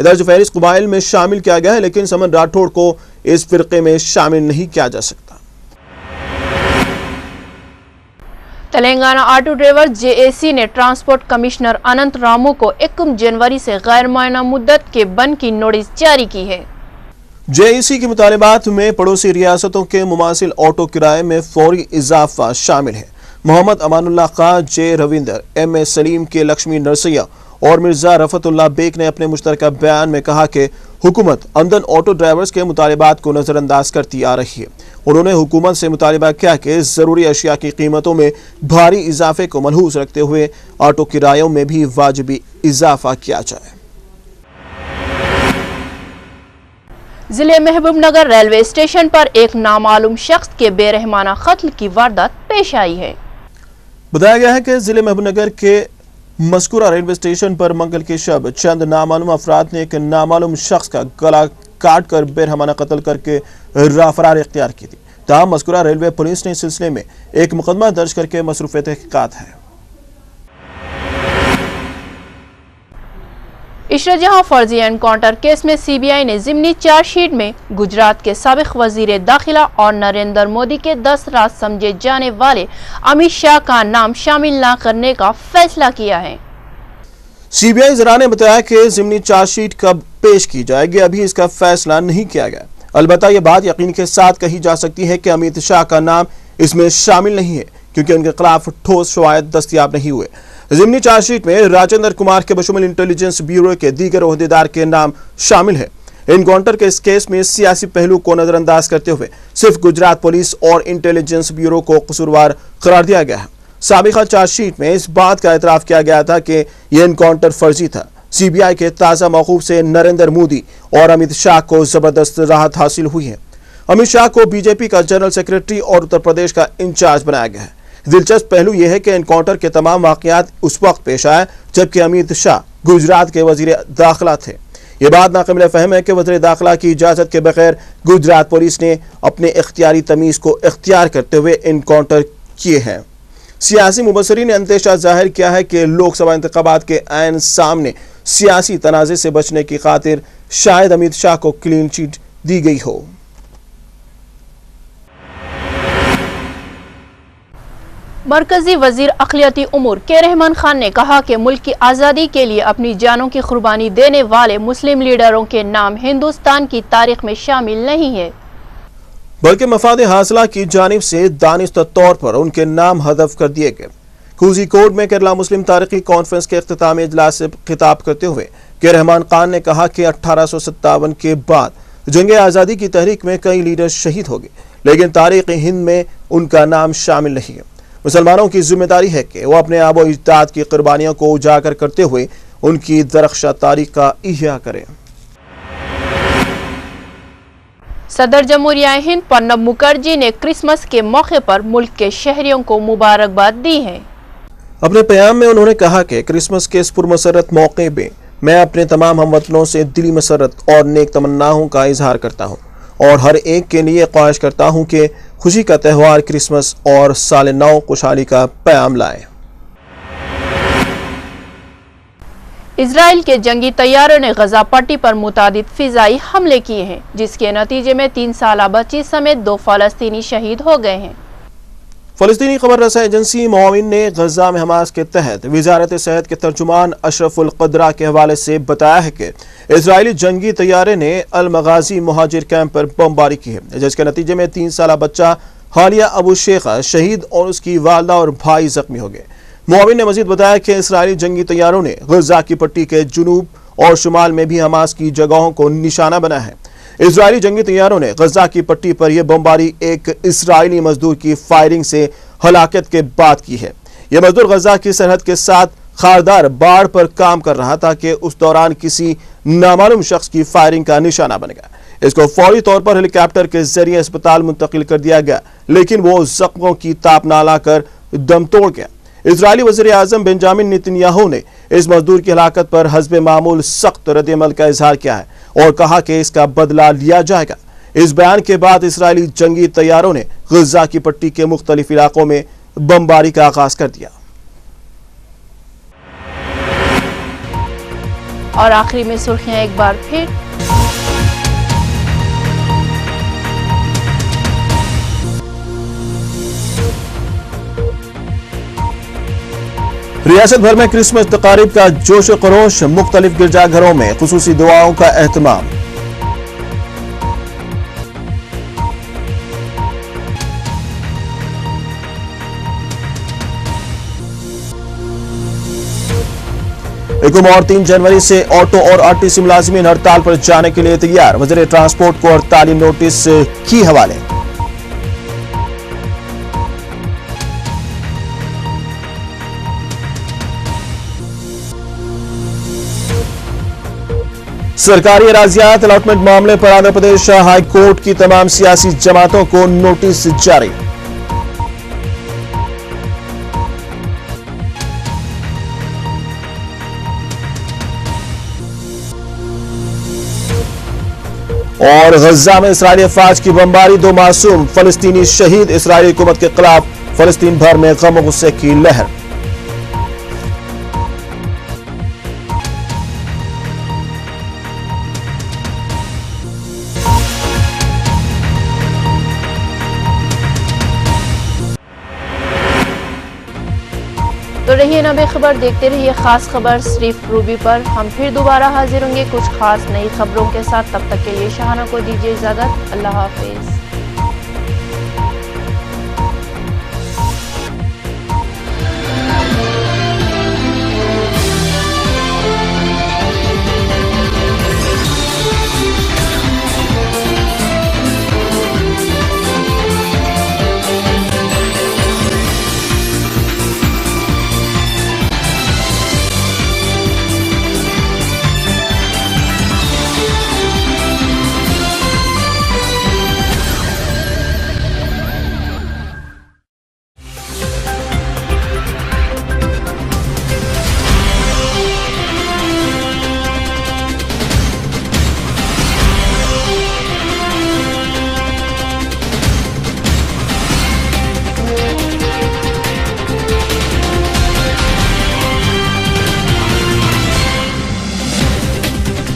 درج فہرست قبائل میں شامل کیا گیا ہے، لیکن سمن راٹھوڑ کو اس فرقے میں شامل نہیں کیا جا سکتا۔ تلنگانہ آٹو ڈرائیور JAC نے ٹرانسپورٹ کمشنر اننت رامو کو 1 جنوری سے غیر معینہ مدت کے بند کی نوٹس جاری کی ہے۔ JAC کے مطالبات میں پڑوسی ریاستوں کے مماثل آٹو کرائے میں فوری اضافہ شامل ہے۔ محمد امان اللہ خان، J رویندر، M.A. سلیم کے لکشمی نرسیا اور مرزا رفعت اللہ بیگ نے اپنے مشترکہ بیان میں کہا کہ حکومت عمدن آٹو ڈرائیورز کے مطالبات کو نظر انداز کرتی آ رہی ہے۔ انہوں نے حکومت سے مطالبہ کیا کہ ضروری اشیاء کی قیمتوں میں بھاری اضافے کو ملحوظ رکھتے ہوئے آٹو کرایوں میں بھی واجبی اضافہ کیا جائے۔ ضلع محبوب نگر ریلوے اسٹیشن پر ایک نامعلوم شخص کے بے رحمانہ قتل کی واردات پیش آئی ہے۔ بتایا گیا ہے کہ ضلع محبوب نگر کے مذکورہ ریلوے اسٹیشن پر منگل کی شب چند نامعلوم افراد نے ایک نامعلوم شخص کا گلا کاٹ کر بے رحمانہ قتل کر کے راہ فرار اختیار کی تھی۔ تاہم مذکورہ ریلوے پولیس نے اس سلسلے میں ایک مقدمہ درج کر کے مصروف تحقیقات ہے۔ عشرت جہاں فرضی انکاؤنٹر کیس میں CBI نے ضمنی چارج شیٹ میں گجرات کے سابق وزیر داخلہ اور نریندر مودی کے 10 راز سمجھے جانے والے امت شاہ کا نام شامل نہ کرنے کا فیصلہ کیا ہے۔ CBI ذرائع نے بتایا کہ ضمنی چارج شیٹ کب پیش کی جائے گی ابھی اس کا فیصلہ نہیں کیا گیا۔ البتہ یہ بات یقین کے ساتھ کہی جا سکتی ہے کہ امت شاہ کا نام اس میں شامل نہیں ہے، کیونکہ ان کے خلاف ٹھوس شواہد دستیاب نہیں ہوئے۔ ضمنی چارج شیٹ میں راجندر کمار کے بشمول انٹیلیجنس بیورو کے دیگر عہدیدار کے نام شامل ہے۔ انکاؤنٹر کے اس کیس میں سیاسی پہلو کو نظر انداز کرتے ہوئے صرف گجرات پولیس اور انٹیلیجنس بیورو کو قصوروار قرار دیا گیا ہے۔ سابقہ چارج شیٹ میں اس بات کا اعتراف کیا گیا تھا کہ یہ انکاؤنٹر فرضی تھا۔ CBI کے تازہ موقوف سے نریندر مودی اور امت شاہ کو زبردست راحت حاصل ہوئی ہے۔ امت شاہ کو BJP کا جنرل سیکریٹری اور اتر پردیش کا انچارج بنایا گیا ہے۔ دلچسپ پہلو یہ ہے کہ انکاؤنٹر کے تمام واقعات اس وقت پیش آئے جبکہ امت شاہ گجرات کے وزیر داخلہ تھے۔ یہ بات ناقابل فہم ہے کہ وزیر داخلہ کی اجازت کے بغیر گجرات پولیس نے اپنے اختیاری تمیز کو اختیار کرتے ہوئے انکاؤنٹر کیے ہیں۔ سیاسی مبصرین نے اندیشہ ظاہر کیا ہے کہ لوک سبھا انتخابات کے عین سامنے سیاسی تنازع سے بچنے کی خاطر شاید امت شاہ کو کلین چٹ دی گئی ہو۔ مرکزی وزیر اقلیتی امور کے رحمان خان نے کہا کہ ملک کی آزادی کے لیے اپنی جانوں کی قربانی دینے والے مسلم لیڈروں کے نام ہندوستان کی تاریخ میں شامل نہیں ہے، بلکہ مفاد حاصلہ کی جانب سے دانستہ طور پر ان کے نام حذف کر دیے گئے۔ کوزی کوڈ میں کیرلا مسلم تاریخی کانفرنس کے اختتامی اجلاس سے خطاب کرتے ہوئے کے رحمان خان نے کہا کہ 1857 کے بعد جنگ آزادی کی تحریک میں کئی لیڈر شہید ہو گئے، لیکن تاریخ ہند میں ان کا نام شامل نہیں ہے۔ مسلمانوں کی ذمہ داری ہے کہ وہ اپنے آب و اجداد کی قربانیوں کو اجاگر کرتے ہوئے ان کی درخشاں تاریخ کا احیاء کریں۔ صدر جمہوریہ ہند پرنب مکھرجی نے کرسمس کے موقع پر ملک کے شہریوں کو مبارکباد دی ہے۔ اپنے پیام میں انہوں نے کہا کہ کرسمس کے اس پرمسرت موقع میں میں اپنے تمام ہم وطنوں سے دلی مسرت اور نیک تمناؤں کا اظہار کرتا ہوں اور ہر ایک کے لیے خواہش کرتا ہوں کہ خوشی کا تہوار کرسمس اور سال نو خوشحالی کا پیام لائے۔ اسرائیل کے جنگی طیاروں نے غزہ پٹی پر متعدد فضائی حملے کیے ہیں، جس کے نتیجے میں 3 سالہ بچی سمیت 2 فلسطینی شہید ہو گئے ہیں۔ فلسطینی خبر رساں ایجنسی معاون نے غزہ میں حماس کے تحت وزارت صحت کے ترجمان اشرف القدرہ کے حوالے سے بتایا ہے کہ اسرائیلی جنگی طیارے نے المغازی مہاجر کیمپ پر بمباری کی ہے، جس کے نتیجے میں 3 سالہ بچہ حالیہ ابو شیخہ شہید اور اس کی والدہ اور بھائی زخمی ہو گئے۔ معاون نے مزید بتایا کہ اسرائیلی جنگی طیاروں نے غزہ کی پٹی کے جنوب اور شمال میں بھی حماس کی جگہوں کو نشانہ بنایا ہے۔ اسرائیلی جنگی طیاروں نے غزہ کی پٹی پر یہ بمباری ایک اسرائیلی مزدور کی فائرنگ سے ہلاکت کے بعد کی ہے۔ یہ مزدور غزہ کی سرحد کے ساتھ خاردار باڑ پر کام کر رہا تھا کہ اس دوران کسی نامعلوم شخص کی فائرنگ کا نشانہ بن گیا۔ اس کو فوری طور پر ہیلی کاپٹر کے ذریعے اسپتال منتقل کر دیا گیا، لیکن وہ زخموں کی تاب نہ لا کر دم توڑ گیا۔ اسرائیلی وزیر اعظم بنجامن نیتن یاہو نے اس مزدور کی ہلاکت پر حسب معمول سخت رد عمل کا اظہار کیا ہے اور کہا کہ اس کا بدلہ لیا جائے گا۔ اس بیان کے بعد اسرائیلی جنگی طیاروں نے غزہ کی پٹی کے مختلف علاقوں میں بمباری کا آغاز کر دیا۔ اور آخری میں سرخیاں ایک بار پھر۔ ریاست بھر میں کرسمس تقاریب کا جوش و خروش، مختلف گرجا گھروں میں خصوصی دعاؤں کا اہتمام۔ ایکم اور 3 جنوری سے آٹو اور RTC ملازمین ہڑتال پر جانے کے لیے تیار، وزیر ٹرانسپورٹ کو ہڑتالی نوٹس کی حوالے۔ سرکاری اراضیات الاٹمنٹ معاملے پر آندھرا پردیش ہائی کورٹ کی تمام سیاسی جماعتوں کو نوٹس جاری۔ اور غزہ میں اسرائیلی افواج کی بمباری، 2 معصوم فلسطینی شہید، اسرائیلی حکومت کے خلاف فلسطین بھر میں غم و غصے کی لہر۔ تو رہیے نہ بے خبر، دیکھتے رہیے خاص خبر صرف روبی پر۔ ہم پھر دوبارہ حاضر ہوں گے کچھ خاص نئی خبروں کے ساتھ، تب تک کے لیے شاہانہ کو دیجیے اجازت۔ اللہ حافظ۔